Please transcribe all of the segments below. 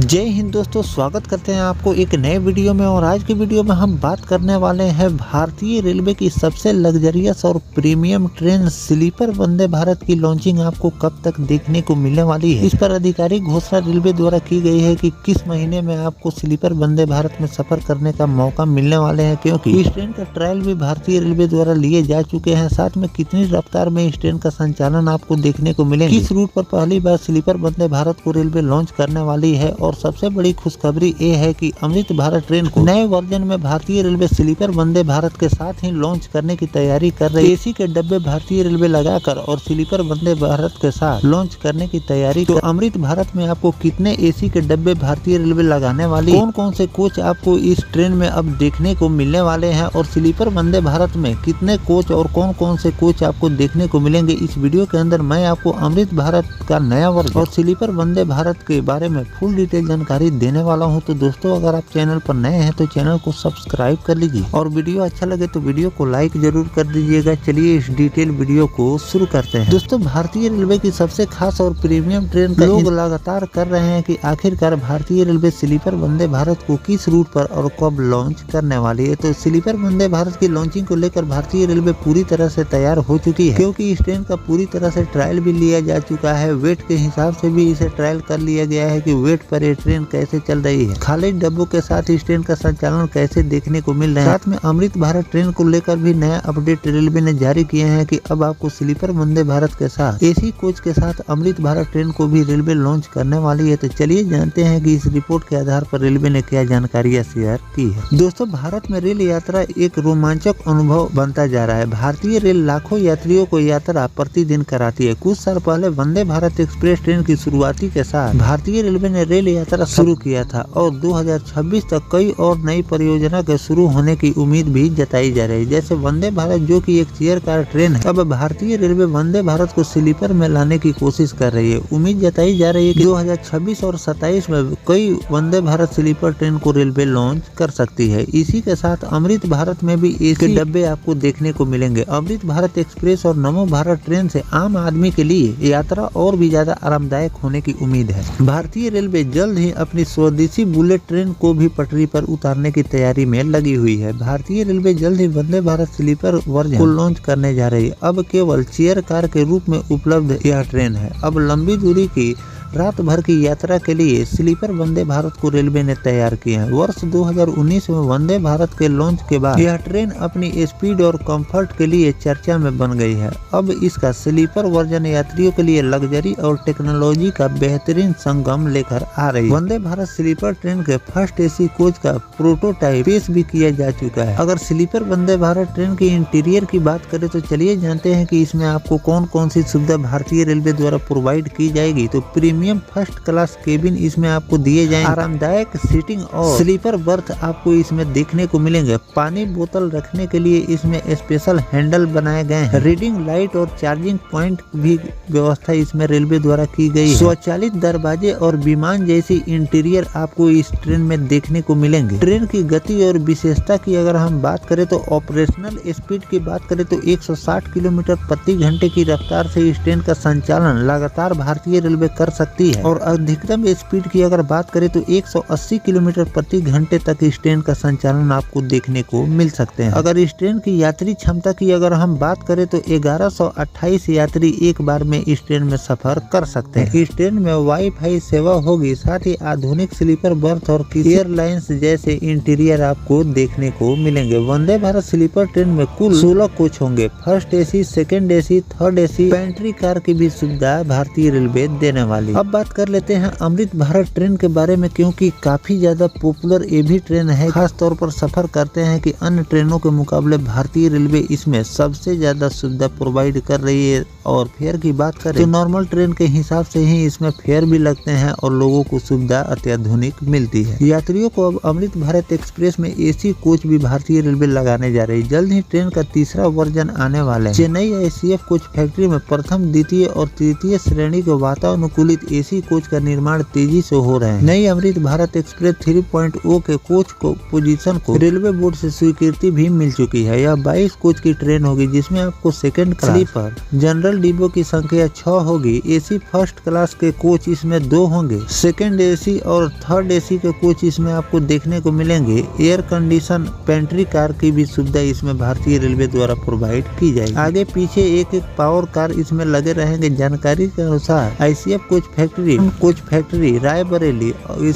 जय हिंद दोस्तों, स्वागत करते हैं आपको एक नए वीडियो में। और आज की वीडियो में हम बात करने वाले हैं भारतीय रेलवे की सबसे लग्जरियस और premium train sleeper Vande Bharat की लॉन्चिंग आपको कब तक देखने को मिलने वाली है। इस पर आधिकारिक घोषणा रेलवे द्वारा की गई है कि किस महीने में आपको स्लीपर वंदे भारत में सफर करने का मौका मिलने वाले हैं, क्योंकि इस ट्रेन का ट्रायल भी भारतीय रेलवे द्वारा लिए जा चुके हैं। साथ में कितनी रफ्तार में इस ट्रेन का संचालन आपको देखने को मिलेगा, किस रूट पर पहली बार स्लीपर वंदे भारत को रेलवे लॉन्च करने वाली है। और सबसे बड़ी खुशखबरी ये है कि अमृत भारत ट्रेन को नए वर्जन में भारतीय रेलवे स्लीपर वंदे भारत के साथ ही लॉन्च करने की तैयारी कर रही है। एसी के डब्बे भारतीय रेलवे लगाकर और स्लीपर वंदे भारत के साथ लॉन्च करने की तैयारी। तो अमृत भारत में आपको कितने एसी के डब्बे भारतीय रेलवे लगाने वाली, कौन कौन से कोच आपको इस ट्रेन में अब देखने को मिलने वाले हैं, और स्लीपर वंदे भारत में कितने कोच और कौन कौन से कोच आपको देखने को मिलेंगे, इस वीडियो के अंदर मैं आपको अमृत भारत का नया वर्जन और स्लीपर वंदे भारत के बारे में फुल डिटेल जानकारी देने वाला हूं। तो दोस्तों, अगर आप चैनल पर नए हैं तो चैनल को सब्सक्राइब कर लीजिए, और वीडियो अच्छा लगे तो वीडियो को लाइक जरूर कर दीजिएगा। चलिए इस डिटेल वीडियो को शुरू करते हैं। दोस्तों, भारतीय रेलवे की सबसे खास और प्रीमियम ट्रेन का लोग लगातार कर रहे हैं कि आखिरकार भारतीय रेलवे स्लीपर वंदे भारत को किस रूट पर और कब लॉन्च करने वाली है। तो स्लीपर वंदे भारत की लॉन्चिंग को लेकर भारतीय रेलवे पूरी तरह से तैयार हो चुकी है, क्योंकि इस ट्रेन का पूरी तरह से ट्रायल भी लिया जा चुका है। वेट के हिसाब से भी इसे ट्रायल कर लिया गया है कि वेट पर ये ट्रेन कैसे चल रही है, खाली डब्बों के साथ इस ट्रेन का संचालन कैसे देखने को मिल रहा है। साथ में अमृत भारत ट्रेन को लेकर भी नया अपडेट रेलवे ने जारी किए हैं कि अब आपको स्लीपर वंदे भारत के साथ एसी कोच के साथ अमृत भारत ट्रेन को भी रेलवे लॉन्च करने वाली है। तो चलिए जानते हैं कि इस रिपोर्ट के आधार पर रेलवे ने क्या जानकारियां शेयर की है। दोस्तों, भारत में रेल यात्रा एक रोमांचक अनुभव बनता जा रहा है। भारतीय रेल लाखों यात्रियों को यात्रा प्रतिदिन कराती है। कुछ साल पहले वंदे भारत एक्सप्रेस ट्रेन की शुरुआती के साथ भारतीय रेलवे ने रेल यात्रा शुरू किया था, और 2026 तक कई और नई परियोजना के शुरू होने की उम्मीद भी जताई जा रही है। जैसे वंदे भारत, जो कि एक चेयर कार ट्रेन है, अब भारतीय रेलवे वंदे भारत को स्लीपर में लाने की कोशिश कर रही है। उम्मीद जताई जा रही है कि 2026 और 27 में कई वंदे भारत स्लीपर ट्रेन को रेलवे लॉन्च कर सकती है। इसी के साथ अमृत भारत में भी एसी डब्बे आपको देखने को मिलेंगे। अमृत भारत एक्सप्रेस और नमो भारत ट्रेन से आम आदमी के लिए यात्रा और भी ज्यादा आरामदायक होने की उम्मीद है। भारतीय रेलवे जल्द ही अपनी स्वदेशी बुलेट ट्रेन को भी पटरी पर उतारने की तैयारी में लगी हुई है। भारतीय रेलवे जल्द ही वंदे भारत स्लीपर वर्जन को लॉन्च करने जा रही है। अब केवल चेयर कार के रूप में उपलब्ध यह ट्रेन है। अब लंबी दूरी की रात भर की यात्रा के लिए स्लीपर वंदे भारत को रेलवे ने तैयार किया है। वर्ष 2019 में वंदे भारत के लॉन्च के बाद यह ट्रेन अपनी स्पीड और कंफर्ट के लिए चर्चा में बन गई है। अब इसका स्लीपर वर्जन यात्रियों के लिए लग्जरी और टेक्नोलॉजी का बेहतरीन संगम लेकर आ रही है। वंदे भारत स्लीपर ट्रेन के फर्स्ट एसी कोच का प्रोटोटाइप पेश भी किया जा चुका है। अगर स्लीपर वंदे भारत ट्रेन के इंटीरियर की बात करें तो चलिए जानते हैं कि इसमें आपको कौन कौन सी सुविधा भारतीय रेलवे द्वारा प्रोवाइड की जाएगी। तो प्रीमियम फर्स्ट क्लास केबिन इसमें आपको दिए जाएंगे। आरामदायक सीटिंग और स्लीपर बर्थ आपको इसमें देखने को मिलेंगे। पानी बोतल रखने के लिए इसमें स्पेशल हैंडल बनाए गए हैं। रीडिंग लाइट और चार्जिंग पॉइंट भी व्यवस्था इसमें रेलवे द्वारा की गई है। स्वचालित दरवाजे और विमान जैसी इंटीरियर आपको इस ट्रेन में देखने को मिलेंगे। ट्रेन की गति और विशेषता की अगर हम बात करें तो ऑपरेशनल स्पीड की बात करें तो 160 किलोमीटर प्रति घंटे की रफ्तार से इस ट्रेन का संचालन लगातार भारतीय रेलवे कर सकती है। और अधिकतम स्पीड की अगर बात करें तो 180 किलोमीटर प्रति घंटे तक इस ट्रेन का संचालन आपको देखने को मिल सकते हैं। अगर इस ट्रेन की यात्री क्षमता की अगर हम बात करें तो 1128 यात्री एक बार में इस ट्रेन में सफर कर सकते हैं। इस ट्रेन में वाईफाई सेवा होगी, साथ ही आधुनिक स्लीपर बर्थ और एयरलाइंस जैसे इंटीरियर आपको देखने को मिलेंगे। वंदे भारत स्लीपर ट्रेन में कुल 16 कोच होंगे। First AC, second AC, third AC, pantry car की भी सुविधा भारतीय रेलवे देने वाली। अब बात कर लेते हैं अमृत भारत ट्रेन के बारे में, क्योंकि काफी ज्यादा पॉपुलर ये भी ट्रेन है। खास तौर पर सफर करते हैं कि अन्य ट्रेनों के मुकाबले भारतीय रेलवे इसमें सबसे ज्यादा सुविधा प्रोवाइड कर रही है। और फेयर की बात करें तो नॉर्मल ट्रेन के हिसाब से ही इसमें फेयर भी लगते हैं और लोगों को सुविधा अत्याधुनिक मिलती है। यात्रियों को अब अमृत भारत एक्सप्रेस में एसी कोच भी भारतीय रेलवे लगाने जा रही है। जल्द ही ट्रेन का तीसरा वर्जन आने वाला है। चेन्नई ICF कोच फैक्ट्री में प्रथम, द्वितीय और तृतीय श्रेणी के वातानुकूलित एसी कोच का निर्माण तेजी से हो रहे हैं। नई अमृत भारत एक्सप्रेस 3.0 के कोच को पोजीशन को रेलवे बोर्ड से स्वीकृति भी मिल चुकी है। यह 22 कोच की ट्रेन होगी, जिसमें आपको सेकंड क्लास, स्लीपर, जनरल डिब्बों की संख्या 6 होगी। एसी फर्स्ट क्लास के कोच इसमें 2 होंगे। सेकंड एसी और थर्ड एसी के कोच इसमें आपको देखने को मिलेंगे। एयर कंडीशन पेंट्री कार की भी सुविधा इसमें भारतीय रेलवे द्वारा प्रोवाइड की जाएगी। आगे पीछे एक पावर कार इसमें लगे रहेंगे। जानकारी के अनुसार आईसीएफ कोच फैक्ट्री रायबरेली,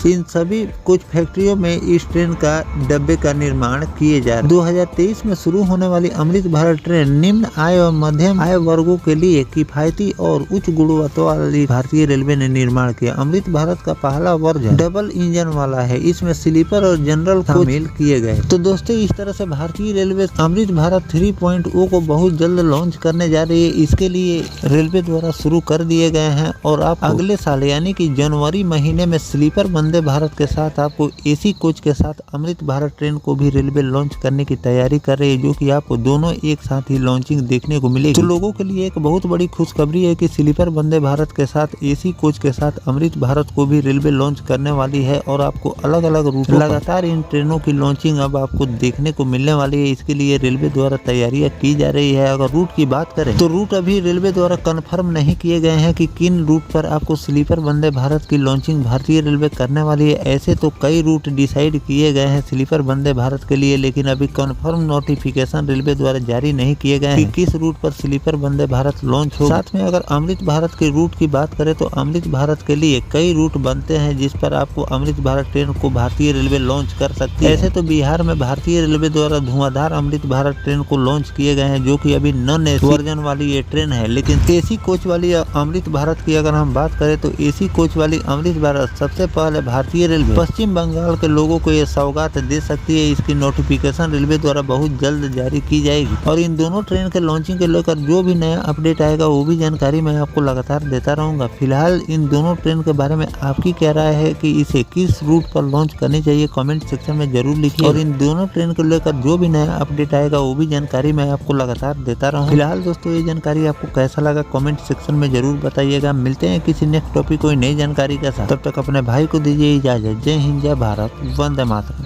इन सभी कोच फैक्ट्रियों में इस ट्रेन का डब्बे का निर्माण किए जा रहे हैं। 2023 में शुरू होने वाली अमृत भारत ट्रेन निम्न आय और मध्यम आय वर्गों के लिए किफायती और उच्च गुणवत्ता वाली भारतीय रेलवे ने निर्माण किया। अमृत भारत का पहला वर्जन डबल इंजन वाला है। इसमें स्लीपर और जनरल शामिल किए गए। तो दोस्तों, इस तरह से भारतीय रेलवे अमृत भारत 3.0 को बहुत जल्द लॉन्च करने जा रही है। इसके लिए रेलवे द्वारा शुरू कर दिए गए हैं और आप अगले साल यानी कि जनवरी महीने में स्लीपर वंदे भारत के साथ आपको एसी कोच के साथ अमृत भारत ट्रेन को भी रेलवे लॉन्च करने की तैयारी कर रही है, जो कि आपको दोनों एक साथ ही लॉन्चिंग देखने को मिलेगी। तो लोगों के लिए एक बहुत बड़ी खुशखबरी है कि स्लीपर वंदे भारत के साथ एसी कोच के साथ अमृत भारत को भी रेलवे लॉन्च करने वाली है और आपको अलग अलग रूट लगातार इन ट्रेनों की लॉन्चिंग अब आपको देखने को मिलने वाली है। इसके लिए रेलवे द्वारा तैयारियां की जा रही है। अगर रूट की बात करें तो रूट अभी रेलवे द्वारा कंफर्म नहीं किए गए हैं कि किन रूट पर आपको स्लीपर वंदे भारत की लॉन्चिंग भारतीय रेलवे करने वाली है। ऐसे तो कई रूट डिसाइड किए गए हैं स्लीपर वंदे भारत के लिए, लेकिन अभी कंफर्म नोटिफिकेशन रेलवे द्वारा जारी नहीं किए गए हैं कि किस रूट पर स्लीपर वंदे भारत लॉन्च हो। साथ में अगर अमृत भारत के रूट की बात करें तो अमृत भारत के लिए कई रूट बनते हैं जिस पर आपको अमृत भारत ट्रेन को भारतीय रेलवे लॉन्च कर सकती है। ऐसे तो बिहार में भारतीय रेलवे द्वारा धुआंधार अमृत भारत ट्रेन को लॉन्च किए गए हैं, जो कि अभी नॉन एसी वर्जन वाली ये ट्रेन है। लेकिन एसी कोच वाली अमृत भारत की अगर हम बात करें तो एसी कोच वाली अमृत भारत सबसे पहले भारतीय रेलवे पश्चिम बंगाल के लोगों को ये सौगात दे सकती है। इसकी नोटिफिकेशन रेलवे द्वारा बहुत जल्द जारी की जाएगी और इन दोनों ट्रेन के लॉन्चिंग के लेकर जो भी नया अपडेट आएगा वो भी जानकारी मैं आपको लगातार देता रहूंगा। फिलहाल इन दोनों ट्रेन के बारे में आपकी क्या राय है कि इसे किस रूट पर लॉन्च करनी चाहिए, कमेंट सेक्शन में जरूर लिखिए और इन दोनों ट्रेन को लेकर जो भी नया अपडेट आएगा वो भी जानकारी मैं आपको लगातार देता रहूंगा। फिलहाल दोस्तों, ये जानकारी आपको कैसा लगा कमेंट सेक्शन में जरूर बताइएगा। मिलते हैं किसी नेक्स्ट टॉपिक कोई नई जानकारी के साथ। तब तक अपने भाई को दीजिए इजाजत। जय हिंद, जय भारत, वंदे मातरम।